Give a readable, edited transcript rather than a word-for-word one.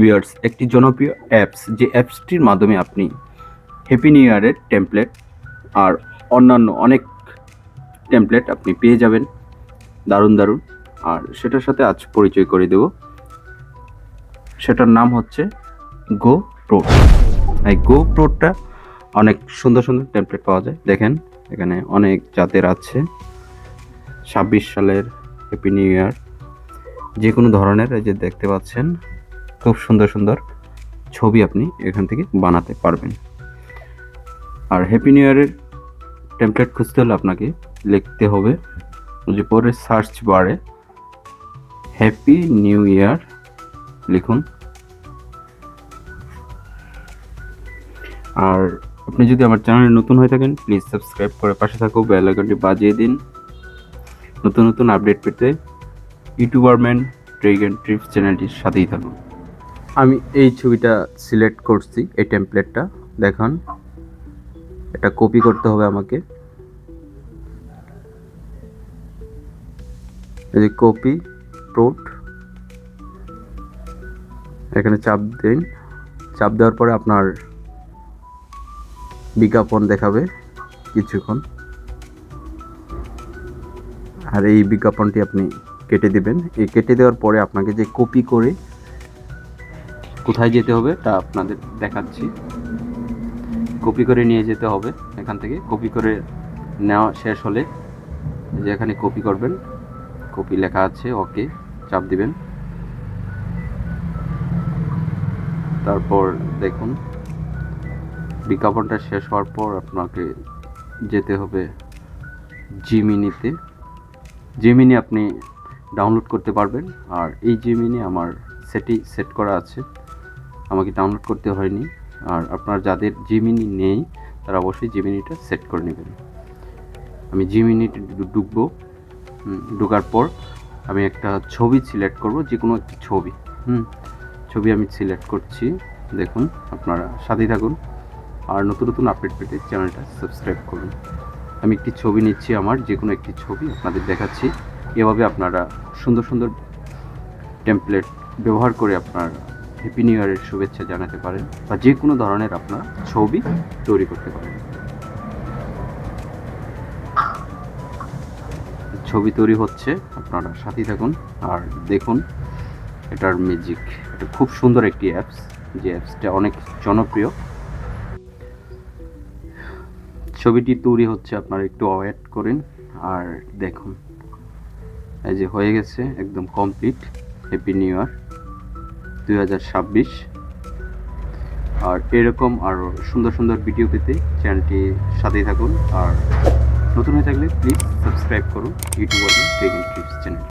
Viewers, একটি জনপ্রিয় apps, যে অ্যাপসটির মাধ্যমে আপনি হ্যাপি নিউ ইয়ারের টেমপ্লেট আর অন্যান্য অনেক টেমপ্লেট আপনি পেয়ে যাবেন দারুণ দারুণ। আর সেটার সাথে আজ পরিচয় করে দেব। সেটার নাম হচ্ছে গো প্রো। এই গো প্রোটা অনেক সুন্দর সুন্দর টেমপ্লেট পাওয়া যায়। দেখেন এখানে অনেক জাতের আছে। 26 সালের হ্যাপি নিউ ইয়ার যে কোনো ধরনের, এই যে দেখতে পাচ্ছেন খুব সুন্দর সুন্দর ছবি আপনি এখান থেকে বানাতে পারবেন। আর হ্যাপি নিউ ইয়ারের টেমপ্লেট খুঁজতে হলে আপনাকে লিখতে হবে যে পরে সার্চ বারে হ্যাপি নিউ ইয়ার লিখুন। আর আপনি যদি আমার চ্যানেলে নতুন হয়ে থাকেন, প্লিজ সাবস্ক্রাইব করে পাশে থাকো, বেল আইকনটি বাজিয়ে দিন নতুন নতুন আপডেট পেতে। YouTuber man trek and TRIPS চ্যানেলটির সাথেই থাকুন। আমি এই ছবিটা সিলেক্ট করছি, এই টেমপ্লেটটা দেখান। এটা কপি করতে হবে আমাকে। এই যে কপি প্রোট, এখানে চাপ দিন। চাপ দেওয়ার পরে আপনার বিজ্ঞাপন দেখাবে কিছুক্ষণ, আর এই বিজ্ঞাপনটি আপনি কেটে দিবেন। এই কেটে দেওয়ার পরে আপনাকে যে কপি করে কোথায় যেতে হবে তা আপনাদের দেখাচ্ছি। কপি করে নিয়ে যেতে হবে এখান থেকে। কপি করে নেওয়া শেষ হলে যে এখানে কপি করবেন, কপি লেখা আছে, ওকে চাপ দিবেন। তারপর দেখুন বিজ্ঞাপনটা শেষ হওয়ার পর আপনাকে যেতে হবে জিমিনিতে। জিমিনি আপনি ডাউনলোড করতে পারবেন। আর এই জিমিনি আমার সেট করা আছে, আমাকে ডাউনলোড করতে হয়নি। আর আপনার যাদের জিমিনি নেই তারা অবশ্যই জিমিনিটা সেট করে নেবেন। আমি জিমিনিতে ঢুকবো। ঢোকার পর আমি একটা ছবি সিলেক্ট করব, যে কোনো একটি ছবি। ছবি আমি সিলেক্ট করছি। দেখুন, আপনারা সাথেই থাকুন আর নতুন নতুন আপডেট পেতে চ্যানেলটা সাবস্ক্রাইব করুন। আমি একটি ছবি নিচ্ছি, আমার যে কোনো একটি ছবি আপনাদের দেখাচ্ছি। এভাবে আপনারা সুন্দর সুন্দর টেমপ্লেট ব্যবহার করে আপনার হ্যাপি নিউ ইয়ারের শুভেচ্ছা জানাতে পারেন, বা যে কোনো ধরনের আপনার ছবি তৈরি করতে পারেন। ছবি তৈরি হচ্ছে, আপনারা সাথেই থাকুন আর দেখুন এটার ম্যাজিক। এটা খুব সুন্দর একটি অ্যাপস, যে অ্যাপসটা অনেক জনপ্রিয়। ছবিটি তৈরি হচ্ছে, আপনারা একটু ওয়েট করেন। আর দেখুন এই যে হয়ে গেছে, একদম কমপ্লিট। Happy new year 2026। আর এরকম আরও সুন্দর সুন্দর ভিডিও পেতে চ্যানেলটি সাথেই থাকুন। আর নতুন হয়ে থাকলে প্লিজ সাবস্ক্রাইব করুন YouTube trek and TRIPS channel.